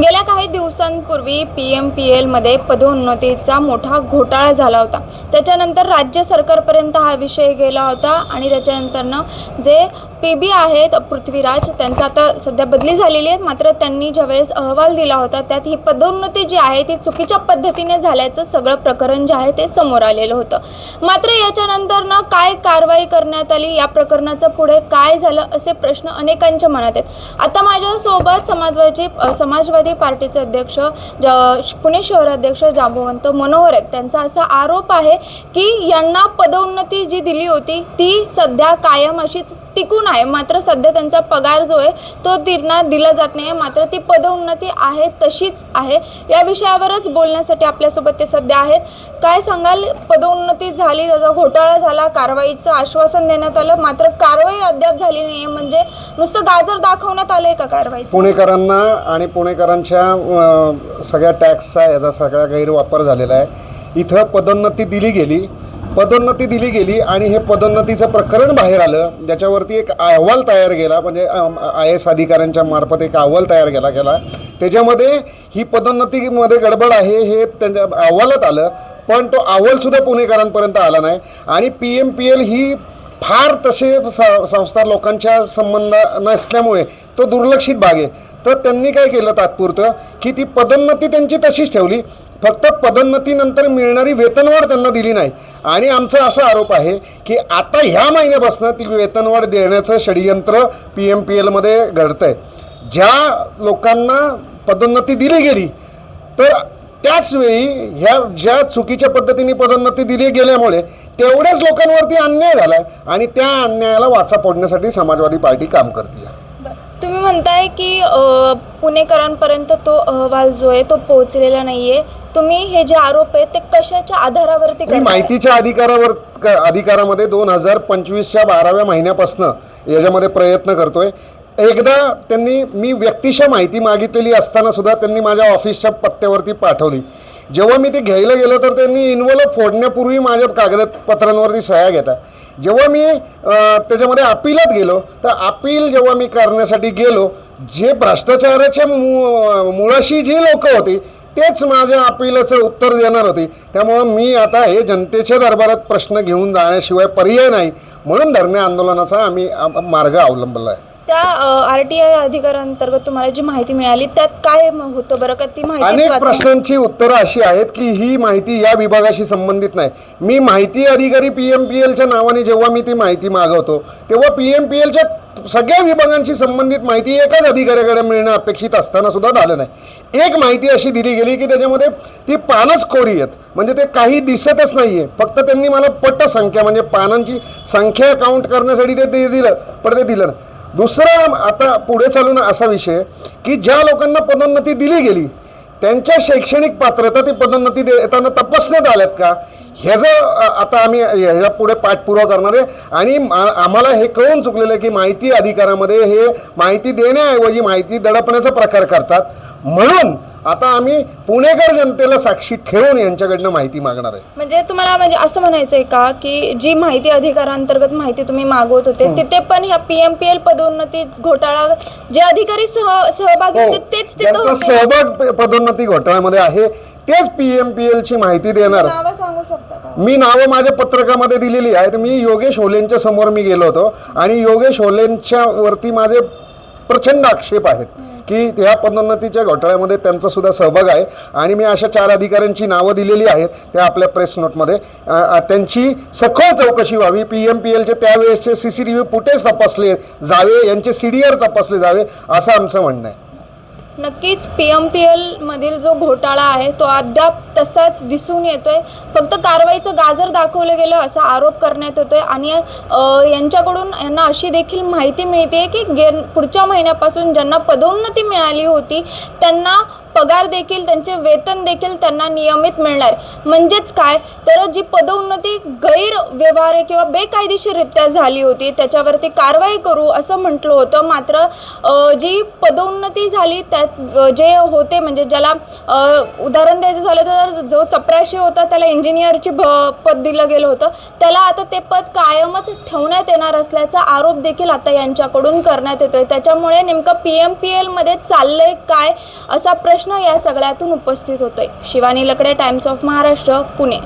गेल्या काही दिवसांपूर्वी PMPL मध्ये पदोन्नतीचा मोठा घोटाळा झाला होता। त्याच्यानंतर राज्य सरकारपर्यंत हा विषय गेला होता आणि त्याच्यानंतरनं जे PB आहेत पृथ्वीराज त्यांचा आता सध्या बदली झालेली आहे, मात्र त्यांनी ज्यावेळेस अहवाल दिला होता त्यात ही पदोन्नती जी आहे ती चुकीच्या पद्धतीने झाल्याचं सगळं प्रकरण जे आहे ते समोर आलेलं होतं। मात्र याच्यानंतरनं काय कारवाई करण्यात आली, या प्रकरणाचं पुढे काय झालं असे प्रश्न अनेकांच्या मनात आहेत। आता माझ्यासोबत समाजवादी पार्टीचे अध्यक्ष पुणे शहराध्यक्ष जांबुवंत मनोहर आहेत। त्यांचा असा आरोप आहे की यांना पदोन्नती जी दिली होती ती सध्या कायम अशीच टिकून आहे, मात्र सध्या त्यांचा पगार जो आहे तो त्यांना दिला जात नाही, मात्र ती पदोन्नती आहे तशीच आहे। या विषयावरच बोलण्यासाठी आपल्यासोबत ते सध्या आहेत। काय सांगाल, पदोन्नती झाली, त्याचा घोटाळा झाला, कारवाईचं आश्वासन देण्यात आलं, मात्र कारवाई अद्याप झाली नाही, म्हणजे नुसतं गाजर दाखवण्यात आलंय का कारवाई? पुणेकरांना आणि पुणेकरांच्या सगळ्या टॅक्सचा याचा सगळा गैरवापर झालेला आहे। इथं पदोन्नती दिली गेली आणि हे पदोन्नतीचं प्रकरण बाहेर आलं, ज्याच्यावरती एक अहवाल तयार केला, म्हणजे IAS अधिकाऱ्यांच्या मार्फत एक अहवाल तयार गेला। त्याच्यामध्ये ही पदोन्नतीमध्ये गडबड आहे हे त्यांच्या अहवालात आलं, पण तो अहवालसुद्धा पुणेकरांपर्यंत आला नाही। आणि PMPL ही फार तसे संस्था लोकांच्या संबंध नसल्यामुळे तो दुर्लक्षित भाग आहे। तर त्यांनी काय केलं तात्पुरतं की ती पदोन्नती त्यांची तशीच ठेवली, फक्त पदोन्नतीनंतर मिळणारी वेतनवाढ त्यांना दिली नाही। आणि आमचा असा आरोप आहे की आता ह्या महिन्यापासून ती वेतनवाढ देण्याचं षडयंत्र PMPLमध्ये घडतं आहे। ज्या लोकांना पदोन्नती दिली गेली तर त्याचवेळी ह्या ज्या चुकीच्या पद्धतीने पदोन्नती दिली गेल्यामुळे तेवढ्याच लोकांवरती अन्याय झाला आहे आणि त्या अन्यायाला वाचा फोडण्यासाठी समाजवादी पार्टी काम करते। तुम्ही म्हणताय की पुणेकरांपर्यंत तो अहवाल जो आहे तो पोहोचलेला नाहीये, तुम्ही हे जे आरोप आहेत ते कशाच्या आधारावरती करताय? माहितीच्या अधिकारामध्ये 2025च्या 12व्या महिन्यापासून याच्यामध्ये प्रयत्न करतोय। एकदा त्यांनी मी व्यक्तिशः माहिती मागितलेली असताना सुद्धा त्यांनी माझ्या ऑफिसच्या पत्त्यावरती पाठवली। जेव्हा मी ते घ्यायला गेलो तर त्यांनी इन्व्हॉल्व फोडण्यापूर्वी माझ्या कागदपत्रांवरती सह्या घेता। जेव्हा मी त्याच्यामध्ये अपीलात गेलो तर अपील जेव्हा मी करण्यासाठी गेलो, जे भ्रष्टाचाराच्या मुळाशी जी लोक होती तेच माझ्या अपीलाचं उत्तर देणार होती। त्यामुळं मी आता हे जनतेच्या दरबारात प्रश्न घेऊन जाण्याशिवाय पर्याय नाही, म्हणून धरणे आंदोलनाचा आम्ही मार्ग अवलंबला आहे। त्या RTI अधिकारांतर्गत तुम्हाला जी माहिती मिळाली त्यात काय होतं बरं का? ती माहिती अनेक प्रश्नांची उत्तरं अशी आहेत की ही माहिती या विभागाशी संबंधित नाही। मी माहिती अधिकारी PMPLच्या नावाने जेव्हा मी ती माहिती मागवतो तेव्हा PMPLच्या सगळ्या विभागांशी संबंधित माहिती एकाच अधिकाऱ्याकडे मिळणं अपेक्षित असताना सुद्धा झालं नाही। एक माहिती अशी दिली गेली की त्याच्यामध्ये ती पानच कोरी आहेत, म्हणजे ते काही दिसतच नाही आहे, फक्त त्यांनी मला पटसंख्या म्हणजे पानांची संख्या काउंट करण्यासाठी ते दिलं, पण ते दिलं नाही। दुसरं आता पुढे चालून असा विषय की ज्या लोकांना पदोन्नती दिली गेली त्यांच्या शैक्षणिक पात्रता ती पदोन्नती देताना तपासण्यात आल्यात का, ह्याचं आता आम्ही ह्याच्या पुढे पाठपुरावा करणार आहे। आणि आम्हाला हे कळून चुकलेलं आहे की माहिती अधिकारामध्ये हे माहिती देण्याऐवजी माहिती दडपण्याचा प्रकार करतात, म्हणून आता आम्ही पुणेकर जनतेला साक्षी ठेवून यांच्याकडनं माहिती मागणार आहे। म्हणजे तुम्हाला म्हणजे असं म्हणायचं आहे का की जी माहिती अधिकारांतर्गत माहिती तुम्ही मागवत होते तिथे पण ह्या PMPL पदोन्नती घोटाळा जे अधिकारी सहभागी होते तेच तिथे होते? सहभाग पदोन्नती घोटाळ्यामध्ये आहे, तेच PMPLची माहिती देणार। नावं सांगू शकता का? मी नावं माझ्या पत्रकामध्ये दिलेली आहेत। मी योगेश होलेंच्या समोर मी गेलो होतो आणि योगेश होलेंच्या वरती माझे प्रचंड आक्षेप आहेत की त्या पदोन्नतीच्या घोटाळ्यामध्ये त्यांचा सुद्धा सहभाग आहे। आणि मी अशा 4 अधिकाऱ्यांची नावं दिलेली आहेत त्या आपल्या प्रेस नोटमध्ये। त्यांची सखोल चौकशी व्हावी, PMPLचे त्यावेळेसचे CCTV फुटेज तपासले जावे, यांचे CDR तपासले जावे, असं आमचं म्हणणं आहे। नक्कीच PMPL मधील जो घोटाळा आहे तो अद्याप तसाच दिसून येतोय, फक्त कारवाईचं गाजर दाखवलं गेलं असा आरोप करण्यात येतोय। आणि यांच्याकडून यांना अशी देखील माहिती मिळते की पुढच्या महिन्यापासून ज्यांना पदोन्नती मिळाली होती त्यांना पगार देखील, त्यांचे वेतन देखील त्यांना नियमित मिळणार. म्हणजेच काय, तर जी पदोन्नती गैरव्यवहार किंवा बेकायदेशीररित्या झाली होती त्याच्यावरती कारवाई करू असं म्हटलं होतं. मात्र जी पदोन्नती झाली त्यात जे होते, म्हणजे ज्याला उदाहरण द्यायचं झालं तर जो चपराशी होता त्याला इंजिनियरची पद दिलं गेलं होतं, त्याला आता ते पद कायमच ठेवण्यात येणार असल्याचा आरोप देखील आता यांच्याकडून करण्यात येतोय. त्याच्यामुळे नेमकं PMPL मध्ये चाललंय काय असा प्रश्न या सगळ्यातून उपस्थित होतोय. शिवानी लकडे, टाइम्स ऑफ महाराष्ट्र, पुणे.